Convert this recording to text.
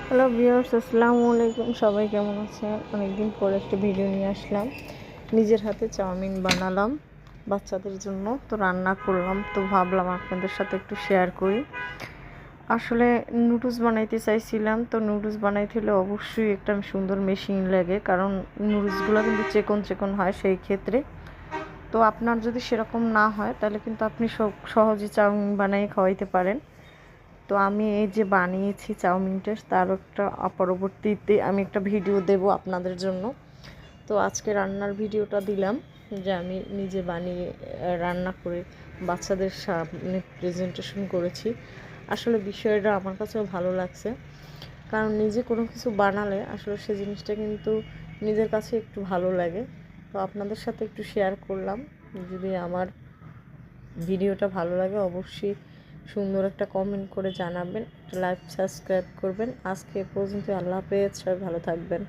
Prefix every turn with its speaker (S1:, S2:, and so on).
S1: Hello viewers, আসসালামু আলাইকুম। সবাই কেমন আছেন? অনেকদিন পর একটা ভিডিও নিয়ে আসলাম। নিজের হাতে চাউমিন বানালাম বাচ্চাদের জন্য, তো রান্না করলাম, তো ভাবলাম আপনাদের সাথে একটু শেয়ার করি। আসলে নুডলস বানাইতে চাইছিলাম, তো নুডলস বানাইতে হলে অবশ্যই একটা সুন্দর মেশিন লাগে, কারণ নুডলসগুলো কিন্তু চিকন চিকন হয় সেই ক্ষেত্রে। তো আপনার যদি সেরকম না হয় তাহলে কিন্তু আপনি সহজে চাউমিন বানিয়ে খাওয়াইতে পারেন। তো আমি এই যে বানিয়েছি চাউমিনটা, তার একটা পরবর্তীতে আমি একটা ভিডিও দেব আপনাদের জন্য। তো আজকে রান্নার ভিডিওটা দিলাম যে আমি নিজে বানিয়ে রান্না করে বাচ্চাদের সামনে প্রেজেন্টেশন করেছি। আসলে বিষয়টা আমার কাছেও ভালো লাগছে, কারণ নিজে কোনো কিছু বানালে আসলে সে জিনিসটা কিন্তু নিজের কাছে একটু ভালো লাগে। তো আপনাদের সাথে একটু শেয়ার করলাম। যদি আমার ভিডিওটা ভালো লাগে অবশ্যই সুন্দর একটা কমেন্ট করে জানাবেন, একটা লাইক সাবস্ক্রাইব করবেন। আজকে এ পর্যন্ত, আল্লাহ হাফেজ, সবাই ভালো থাকবেন।